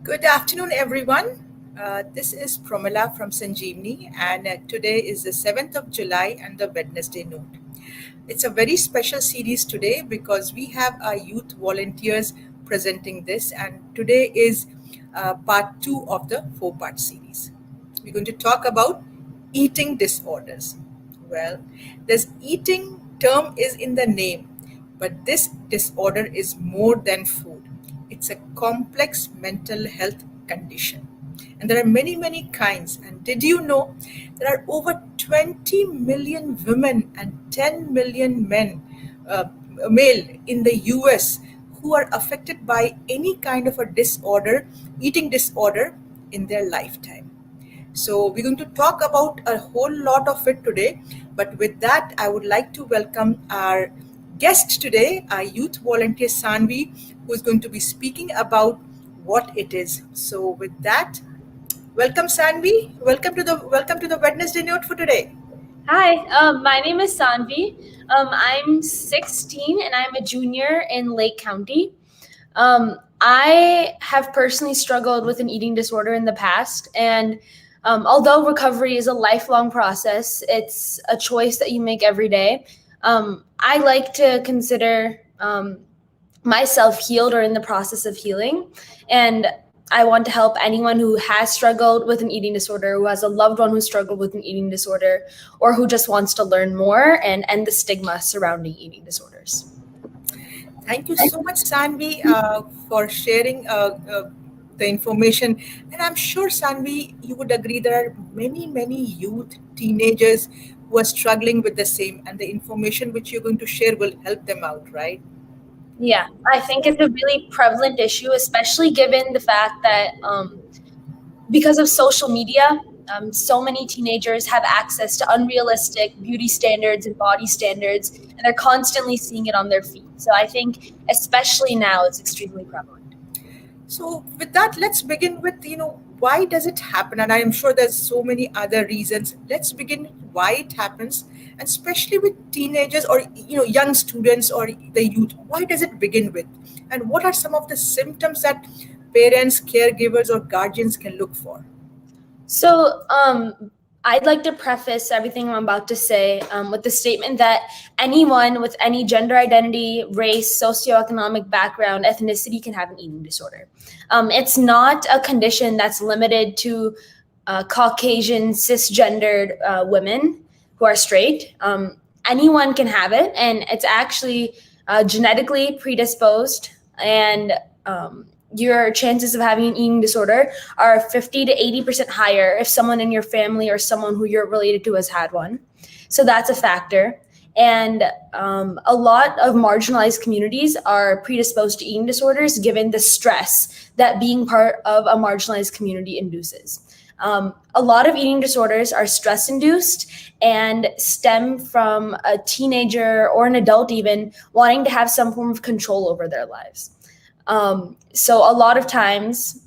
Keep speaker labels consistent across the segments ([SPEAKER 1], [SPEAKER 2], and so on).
[SPEAKER 1] Good afternoon, everyone. This is Promila from Sanjeevni, and today is the 7th of July and the Wednesday note. It's a very special series today because we have our youth volunteers presenting this, and today is part two of the four-part series. We're going to talk about eating disorders. Well, this eating term is in the name, but this disorder is more than food. It's a complex mental health condition. And there are many, many kinds. And did you know there are over 20 million women and 10 million men, uh, male in the US, who are affected by any kind of a disorder, eating disorder in their lifetime. So, we're going to talk about a whole lot of it today. But with that, I would like to welcome our guest today, our youth volunteer Saanvi, who is going to be speaking about what it is. So, with that, welcome Saanvi. Welcome to the Wednesday note for today.
[SPEAKER 2] Hi, my name is Saanvi. I'm 16 and I'm a junior in Lake County. I have personally struggled with an eating disorder in the past, and although recovery is a lifelong process, it's a choice that you make every day. I like to consider myself healed or in the process of healing, and I want to help anyone who has struggled with an eating disorder, who has a loved one who struggled with an eating disorder, or who just wants to learn more and end the stigma surrounding eating disorders.
[SPEAKER 1] Thank you so much, Sanvi, for sharing the information. And I'm sure, Sanvi, you would agree there are many, many youth, teenagers who are struggling with the same, and the information which you're going to share will help them out, right?
[SPEAKER 2] Yeah, I think it's a really prevalent issue, especially given the fact that because of social media, so many teenagers have access to unrealistic beauty standards and body standards, and they're constantly seeing it on their feed. So I think, especially now, it's extremely prevalent.
[SPEAKER 1] So, with that, let's begin with why does it happen? And I am sure there's so many other reasons. Let's begin why it happens, and especially with teenagers or young students or the youth. Why does it begin with? And what are some of the symptoms that parents, caregivers, or guardians can look for?
[SPEAKER 2] So, I'd like to preface everything I'm about to say with the statement that anyone with any gender identity, race, socioeconomic background, ethnicity can have an eating disorder. It's not a condition that's limited to Caucasian, cisgendered women who are straight. Anyone can have it, and it's actually genetically predisposed, and your chances of having an eating disorder are 50 to 80% higher if someone in your family or someone who you're related to has had one. So that's a factor. And a lot of marginalized communities are predisposed to eating disorders given the stress that being part of a marginalized community induces. A lot of eating disorders are stress induced and stem from a teenager or an adult even wanting to have some form of control over their lives. So a lot of times,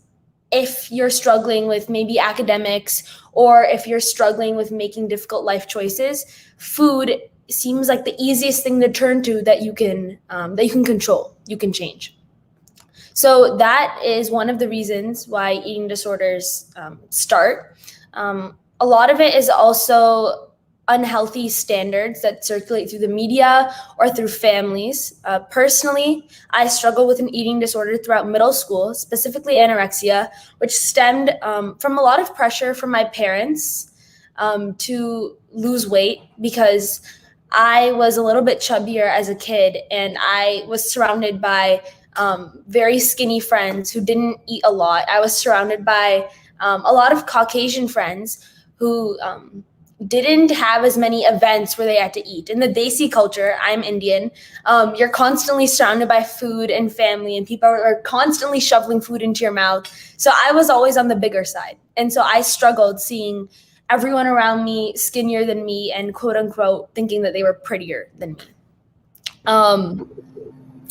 [SPEAKER 2] if you're struggling with maybe academics or if you're struggling with making difficult life choices, food seems like the easiest thing to turn to that you can control, you can change. So that is one of the reasons why eating disorders start. A lot of it is also unhealthy standards that circulate through the media or through families. Personally, I struggled with an eating disorder throughout middle school, specifically anorexia, which stemmed from a lot of pressure from my parents to lose weight because I was a little bit chubbier as a kid, and I was surrounded by very skinny friends who didn't eat a lot. I was surrounded by a lot of Caucasian friends who didn't have as many events where they had to eat. In the Desi culture, I'm Indian, you're constantly surrounded by food and family, and people are constantly shoveling food into your mouth. So I was always on the bigger side. And so I struggled seeing everyone around me skinnier than me and quote unquote thinking that they were prettier than me. Um,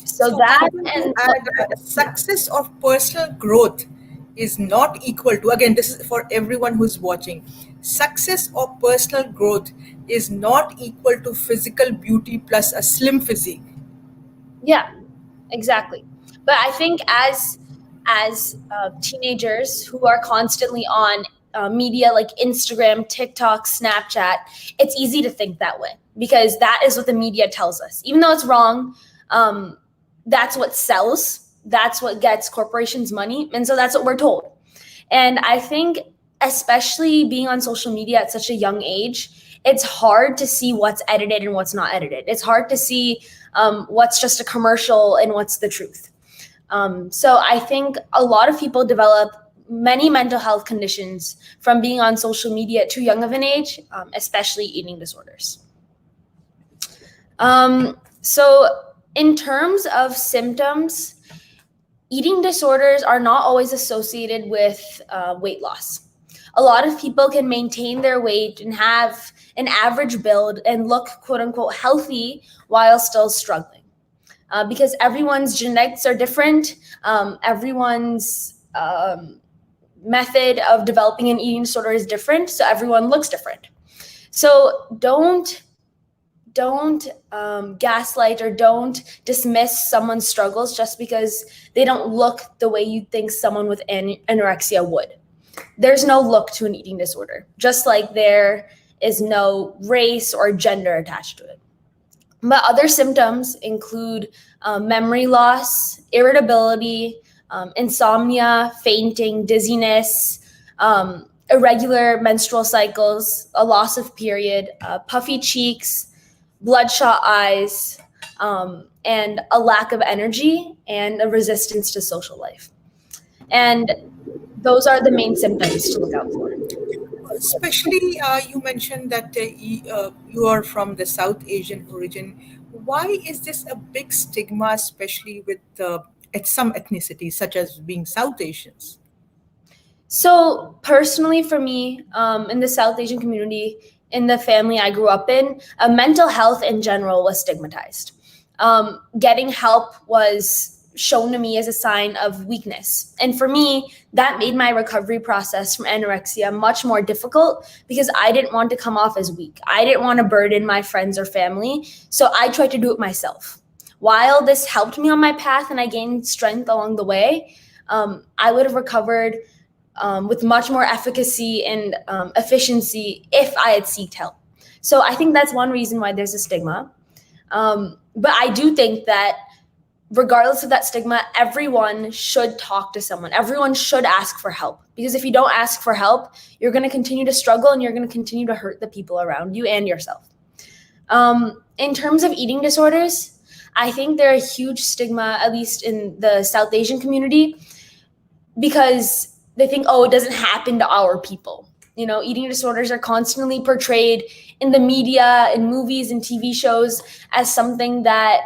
[SPEAKER 2] so
[SPEAKER 1] So I'm
[SPEAKER 2] that
[SPEAKER 1] going to
[SPEAKER 2] and
[SPEAKER 1] add success of personal growth is not equal to, again, this is for everyone who's watching. Success or personal growth is not equal to physical beauty plus a slim physique.
[SPEAKER 2] yeah, exactly. But I think as as teenagers who are constantly on media like Instagram, TikTok, Snapchat, it's easy to think that way because that is what the media tells us. Even though it's wrong, um, that's what sells, that's what gets corporations money. And so that's what we're told. And I think, especially being on social media at such a young age, it's hard to see what's edited and what's not edited. It's hard to see what's just a commercial and what's the truth. So I think a lot of people develop many mental health conditions from being on social media at too young of an age, especially eating disorders. So, in terms of symptoms, eating disorders are not always associated with weight loss. A lot of people can maintain their weight and have an average build and look quote unquote healthy while still struggling. Because everyone's genetics are different, everyone's method of developing an eating disorder is different, so everyone looks different. So don't gaslight or don't dismiss someone's struggles just because they don't look the way you think someone with anorexia would. There's no look to an eating disorder, just like there is no race or gender attached to it. But other symptoms include memory loss, irritability, insomnia, fainting, dizziness, irregular menstrual cycles, a loss of period, puffy cheeks, bloodshot eyes, and a lack of energy and a resistance to social life. And those are the main symptoms to look out for.
[SPEAKER 1] Especially, you mentioned that you are from the South Asian origin. Why is this a big stigma, especially with some ethnicities, such as being South Asians?
[SPEAKER 2] So personally, for me, in the South Asian community, in the family I grew up in, mental health in general was stigmatized. Getting help was shown to me as a sign of weakness. And for me, that made my recovery process from anorexia much more difficult because I didn't want to come off as weak. I didn't want to burden my friends or family. So I tried to do it myself. While this helped me on my path and I gained strength along the way, I would have recovered with much more efficacy and efficiency if I had sought help. So I think that's one reason why there's a stigma. But I do think that regardless of that stigma, everyone should talk to someone. Everyone should ask for help. Because if you don't ask for help, you're going to continue to struggle and you're going to continue to hurt the people around you and yourself. In terms of eating disorders, I think they're a huge stigma, at least in the South Asian community, because they think, oh, it doesn't happen to our people. You know, eating disorders are constantly portrayed in the media, in movies and TV shows as something that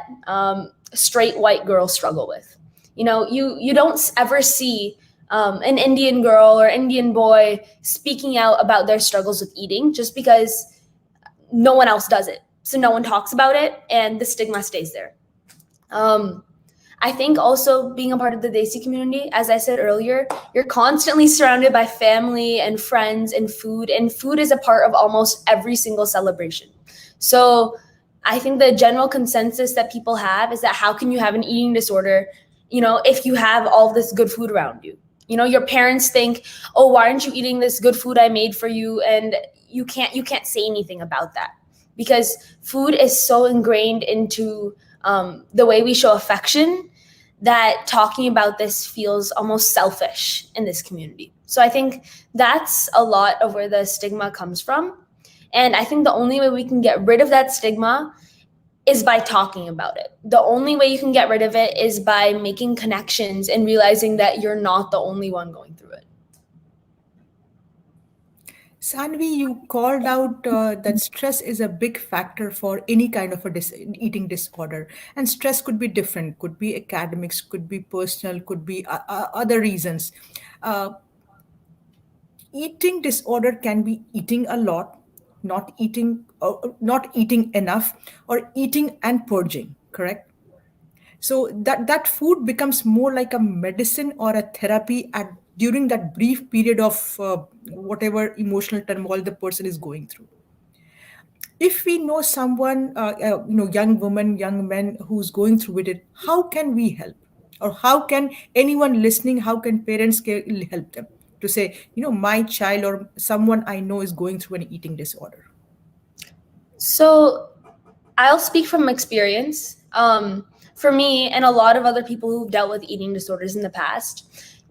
[SPEAKER 2] straight white girls struggle with. You know, you don't ever see an Indian girl or Indian boy speaking out about their struggles with eating just because no one else does it. So no one talks about it and the stigma stays there. I think also being a part of the Desi community, as I said earlier, you're constantly surrounded by family and friends and food is a part of almost every single celebration. So I think the general consensus that people have is that how can you have an eating disorder, you know, if you have all this good food around you? You know, your parents think, oh, why aren't you eating this good food I made for you? And you can't say anything about that because food is so ingrained into the way we show affection that talking about this feels almost selfish in this community. So I think that's a lot of where the stigma comes from. And I think the only way we can get rid of that stigma is by talking about it. The only way you can get rid of it is by making connections and realizing that you're not the only one going through it.
[SPEAKER 1] Sanvi, you called out that stress is a big factor for any kind of eating disorder. And stress could be different, could be academics, could be personal, could be other reasons. Uh, Eating disorder can be eating a lot, not eating enough, or eating and purging, correct? So that food becomes more like a medicine or a therapy at during that brief period of whatever emotional turmoil the person is going through. If we know someone, young woman, young man who's going through with it, how can we help? Or how can anyone listening, how can parents help them to say, my child or someone I know is going through an eating disorder?
[SPEAKER 2] So I'll speak from experience. For me and a lot of other people who've dealt with eating disorders in the past,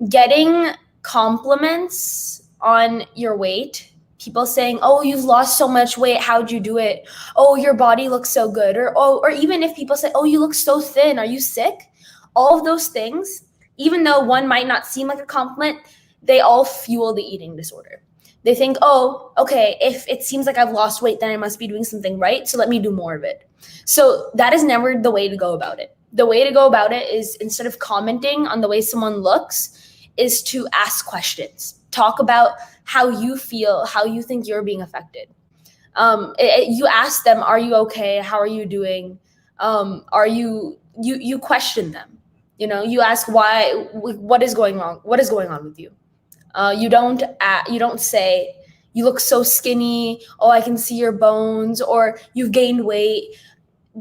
[SPEAKER 2] getting compliments on your weight, people saying, "Oh, you've lost so much weight. How'd you do it? Oh, your body looks so good." Or even if people say, "Oh, you look so thin. Are you sick?" All of those things, even though one might not seem like a compliment, they all fuel the eating disorder. They think, "Oh, okay, if it seems like I've lost weight, then I must be doing something right. So let me do more of it." So that is never the way to go about it. The way to go about it is, instead of commenting on the way someone looks, is to ask questions. Talk about how you feel, how you think you're being affected. You ask them, "Are you okay? How are you doing? Are you question them? You ask why, what is going wrong? What is going on with you? You don't say, "You look so skinny. Oh, I can see your bones," or "You've gained weight."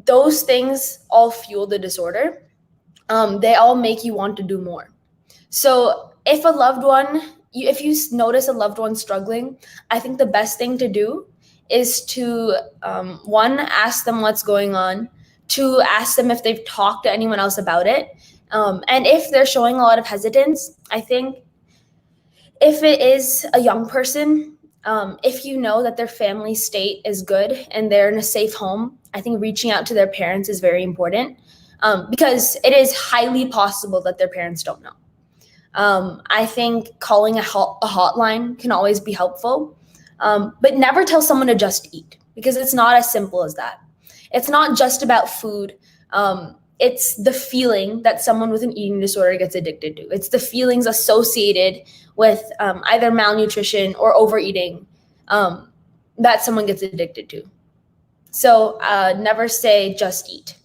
[SPEAKER 2] Those things all fuel the disorder. They all make you want to do more. So if you notice a loved one struggling, I think the best thing to do is to, one, ask them what's going on, two, ask them if they've talked to anyone else about it. And if they're showing a lot of hesitance, I think if it is a young person, if you know that their family state is good and they're in a safe home, I think reaching out to their parents is very important, because it is highly possible that their parents don't know. I think calling a hotline can always be helpful, but never tell someone to just eat, because it's not as simple as that. It's not just about food. It's the feeling that someone with an eating disorder gets addicted to. It's the feelings associated with either malnutrition or overeating, that someone gets addicted to. So never say just eat.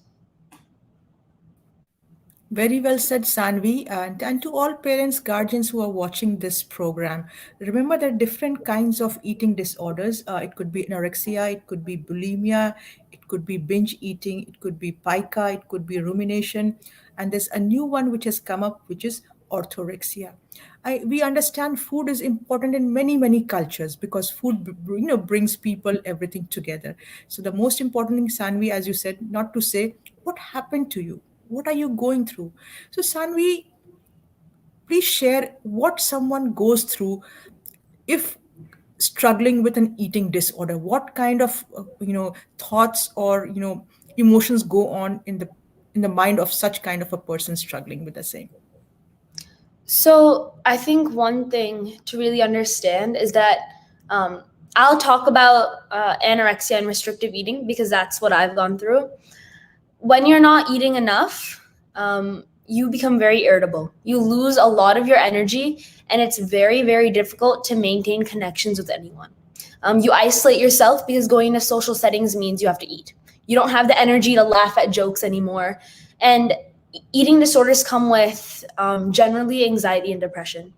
[SPEAKER 1] Very well said, Sanvi. And to all parents, guardians who are watching this program, remember there are different kinds of eating disorders. It could be anorexia, it could be bulimia, it could be binge eating, it could be pica, it could be rumination. And there's a new one which has come up, which is orthorexia. We understand food is important in many many cultures because food brings people everything together. So the most important thing, Sanvi, as you said, not to say what happened to you, what are you going through. So Sanvi, please share what someone goes through if struggling with an eating disorder. What kind of thoughts or emotions go on in the mind of such kind of a person struggling with the same?
[SPEAKER 2] So I think one thing to really understand is that, um, I'll talk about anorexia and restrictive eating because that's what I've gone through. When you're not eating enough, you become very irritable. You lose a lot of your energy, and it's very, very difficult to maintain connections with anyone. You isolate yourself because going to social settings means you have to eat. You don't have the energy to laugh at jokes anymore. And eating disorders come with, generally, anxiety and depression,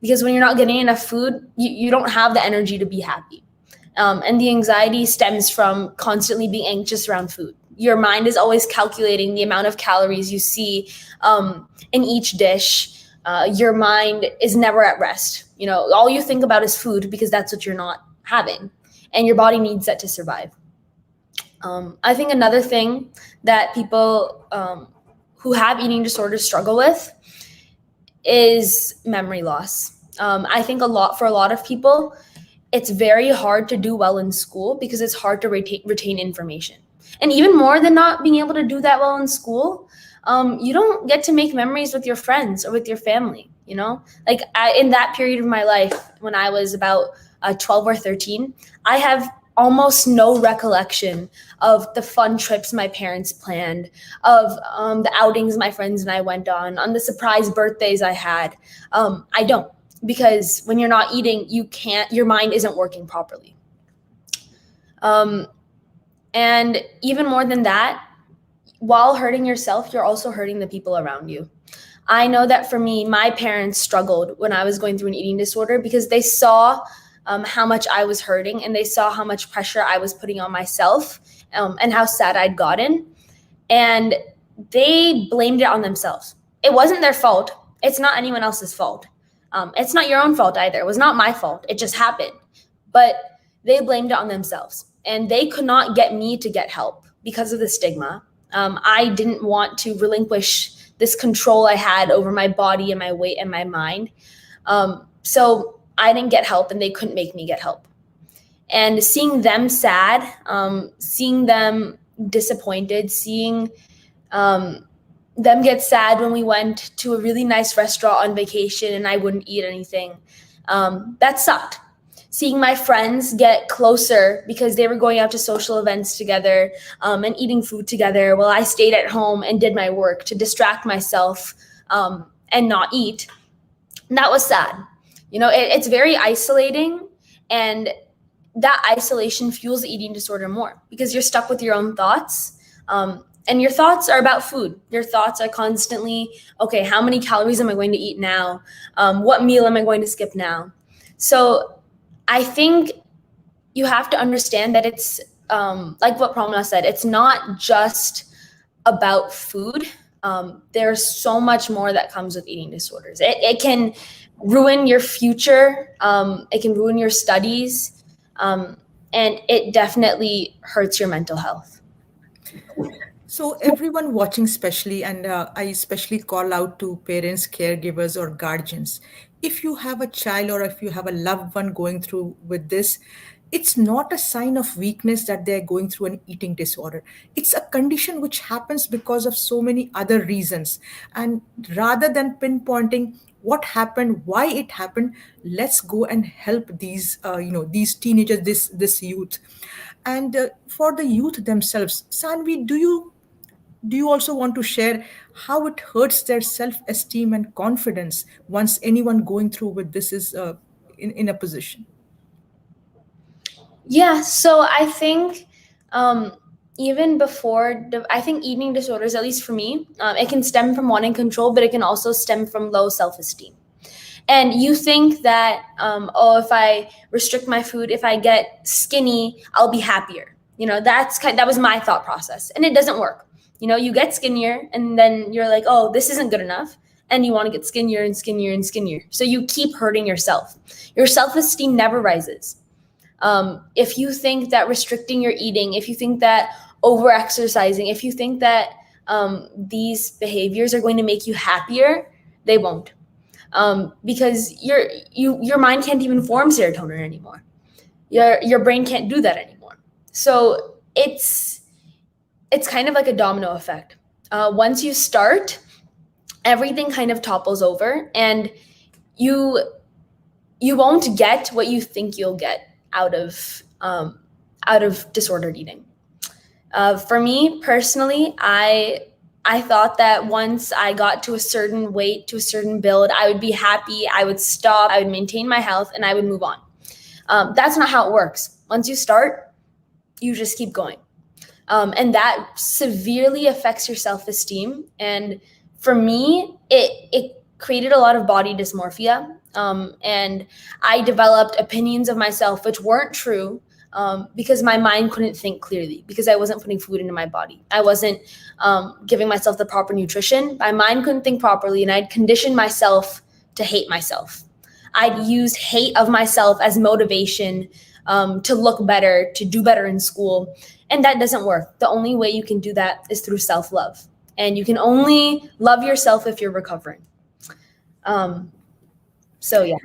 [SPEAKER 2] because when you're not getting enough food, you don't have the energy to be happy. And the anxiety stems from constantly being anxious around food. Your mind is always calculating the amount of calories you see, in each dish. Your mind is never at rest. All you think about is food because that's what you're not having, and your body needs that to survive. I think another thing that people, who have eating disorders struggle with is memory loss. I think for a lot of people, it's very hard to do well in school because it's hard to retain information. And even more than not being able to do that well in school, you don't get to make memories with your friends or with your family. Like in that period of my life, when I was about 12 or 13, I have almost no recollection of the fun trips my parents planned, of the outings my friends and I went on the surprise birthdays I had. I don't, because when you're not eating, your mind isn't working properly. Um, and even more than that, while hurting yourself, you're also hurting the people around you. I know that for me, my parents struggled when I was going through an eating disorder because they saw, how much I was hurting, and they saw how much pressure I was putting on myself, and how sad I'd gotten. And they blamed it on themselves. it wasn't their fault. It's not anyone else's fault. It's not your own fault either. It was not my fault. It just happened. But they blamed it on themselves. And they could not get me to get help because of the stigma. I didn't want to relinquish this control I had over my body and my weight and my mind. So I didn't get help, and they couldn't make me get help. And seeing them sad, seeing them disappointed, seeing them get sad when we went to a really nice restaurant on vacation and I wouldn't eat anything, that sucked. Seeing my friends get closer because they were going out to social events together, and eating food together while I stayed at home and did my work to distract myself, and not eat, that was sad. It's very isolating, and that isolation fuels the eating disorder more because you're stuck with your own thoughts. And your thoughts are about food. Your thoughts are constantly, okay, how many calories am I going to eat now? What meal am I going to skip now? So I think you have to understand that it's, like what Pramila said, it's not just about food. There's so much more that comes with eating disorders. It can ruin your future. It can ruin your studies. And it definitely hurts your mental health.
[SPEAKER 1] So, everyone watching, especially, and I especially call out to parents, caregivers, or guardians. If you have a child or if you have a loved one going through with this, it's not a sign of weakness that they're going through an eating disorder. It's a condition which happens because of so many other reasons. And rather than pinpointing what happened, why it happened, let's go and help these teenagers, this youth. And for the youth themselves, Sanvi, do you also want to share how it hurts their self-esteem and confidence once anyone going through with this is in a position?
[SPEAKER 2] Yeah, so I think, even before, I think eating disorders, at least for me, it can stem from wanting control, but it can also stem from low self esteem. And you think that, if I restrict my food, if I get skinny, I'll be happier. That was my thought process, and it doesn't work. You get skinnier, and then you're like, oh, this isn't good enough, and you want to get skinnier and skinnier and skinnier. So you keep hurting yourself. Your self esteem never rises. If you think that restricting your eating, if you think that over exercising, if you think that, these behaviors are going to make you happier, they won't. Because your mind can't even form serotonin anymore. Your brain can't do that anymore. So it's kind of like a domino effect. Once you start, everything kind of topples over, and you won't get what you think you'll get out of disordered eating. For me personally, I thought that once I got to a certain weight, to a certain build, I would be happy, I would stop, I would maintain my health, and I would move on. That's not how it works. Once you start, you just keep going. And that severely affects your self-esteem. And for me, it created a lot of body dysmorphia. And I developed opinions of myself which weren't true, because my mind couldn't think clearly, because I wasn't putting food into my body. I wasn't, giving myself the proper nutrition. My mind couldn't think properly, and I'd conditioned myself to hate myself. I'd use hate of myself as motivation, to look better, to do better in school. And that doesn't work. The only way you can do that is through self-love. And you can only love yourself if you're recovering. So yeah.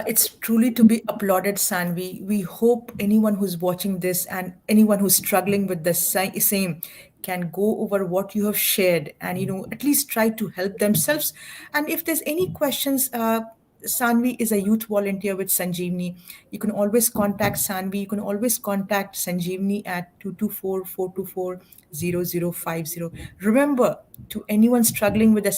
[SPEAKER 1] It's truly to be applauded, Sanvi. We hope anyone who's watching this and anyone who's struggling with the same can go over what you have shared and at least try to help themselves. And if there's any questions, Sanvi is a youth volunteer with Sanjeevni. You can always contact Sanvi. You can always contact Sanjeevni at 224-424-0050. Remember, to anyone struggling with the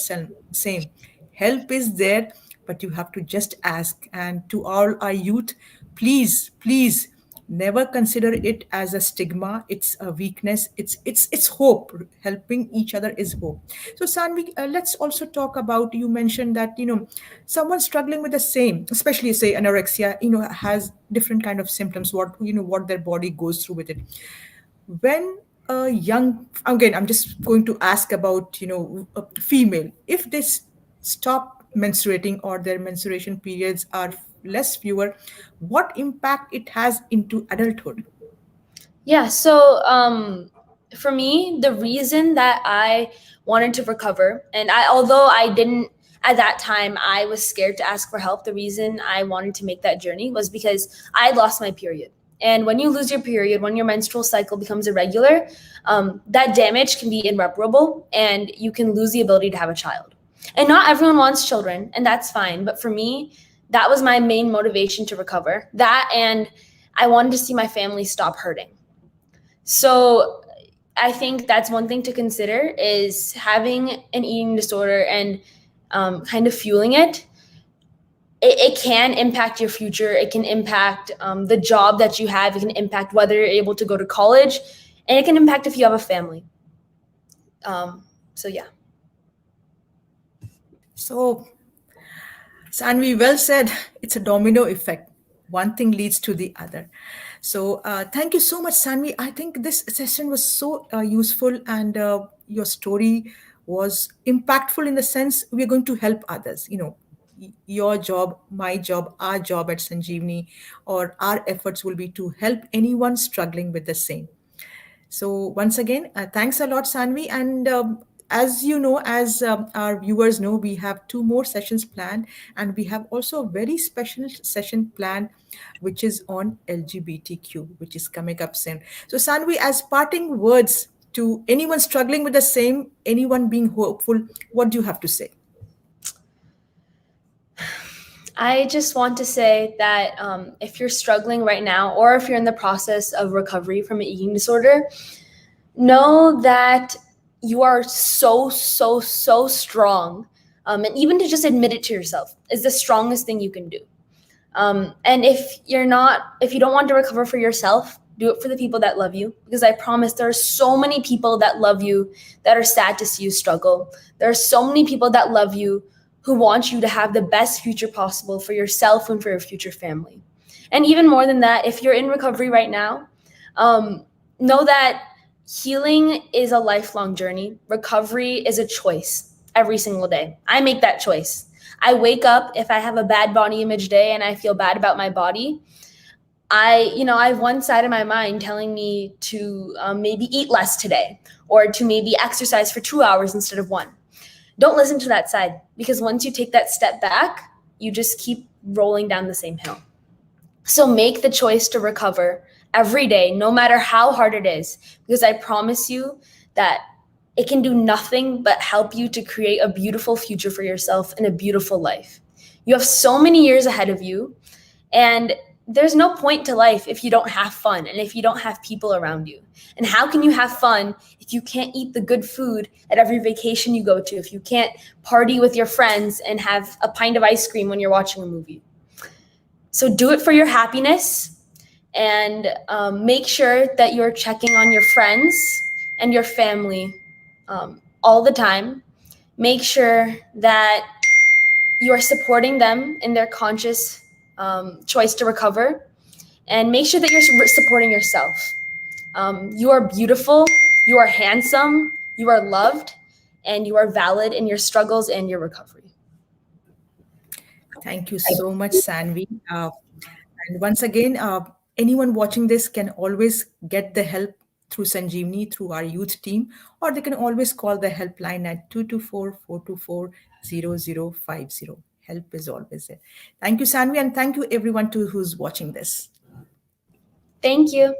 [SPEAKER 1] same, help is there, but you have to just ask. And to all our youth, please, please never consider it as a stigma. It's a weakness. It's hope. Helping each other is hope. So Sanvi, let's also talk about, you mentioned that someone struggling with the same, especially say anorexia, has different kind of symptoms, what their body goes through with it. When a young, again, I'm just going to ask about, a female, if they stop menstruating or their menstruation periods are less fewer, what impact it has into adulthood?
[SPEAKER 2] Yeah, so for me, the reason that I wanted to recover, and although I didn't at that time, I was scared to ask for help. The reason I wanted to make that journey was because I had lost my period. And when you lose your period, when your menstrual cycle becomes irregular, that damage can be irreparable and you can lose the ability to have a child. And not everyone wants children, and that's fine. But for me, that was my main motivation to recover. That and I wanted to see my family stop hurting. So I think that's one thing to consider is having an eating disorder and kind of fueling it. It can impact your future. It can impact the job that you have. It can impact whether you're able to go to college, and it can impact if you have a family. So yeah.
[SPEAKER 1] So, Sanvi, well said. It's a domino effect. One thing leads to the other. So, thank you so much, Sanvi. I think this session was so useful, and your story was impactful in the sense we're going to help others. Your job, my job, our job at Sanjeevni, or our efforts will be to help anyone struggling with the same. So once again, thanks a lot, Sanvi. And as you know, as our viewers know, we have two more sessions planned, and we have also a very special session planned, which is on LGBTQ, which is coming up soon. So, Sanvi, as parting words to anyone struggling with the same, anyone being hopeful, what do you have to say?
[SPEAKER 2] I just want to say that if you're struggling right now, or if you're in the process of recovery from an eating disorder, know that you are so, so, so strong. And even to just admit it to yourself is the strongest thing you can do. And if you don't want to recover for yourself, do it for the people that love you. Because I promise there are so many people that love you that are sad to see you struggle. There are so many people that love you who want you to have the best future possible for yourself and for your future family. And even more than that, if you're in recovery right now, know that healing is a lifelong journey. Recovery is a choice every single day. I make that choice. I wake up if I have a bad body image day and I feel bad about my body. I have one side of my mind telling me to maybe eat less today or to maybe exercise for 2 hours instead of one. Don't listen to that side because once you take that step back, you just keep rolling down the same hill. So make the choice to recover every day, no matter how hard it is, because I promise you that it can do nothing but help you to create a beautiful future for yourself and a beautiful life. You have so many years ahead of you, and there's no point to life if you don't have fun and if you don't have people around you. And how can you have fun if you can't eat the good food at every vacation you go to, if you can't party with your friends and have a pint of ice cream when you're watching a movie? So do it for your happiness, and make sure that you're checking on your friends and your family all the time. Make sure that you are supporting them in their conscious choice to recover, and make sure that you're supporting yourself. You are beautiful, you are handsome, you are loved, and you are valid in your struggles and your recovery.
[SPEAKER 1] Thank you so much, Sanvi. And once again, anyone watching this can always get the help through Sanjeevni, through our youth team, or they can always call the helpline at 224-424-0050. Help is always there. Thank you, Sanvi, and thank you everyone who's watching this.
[SPEAKER 2] Thank you.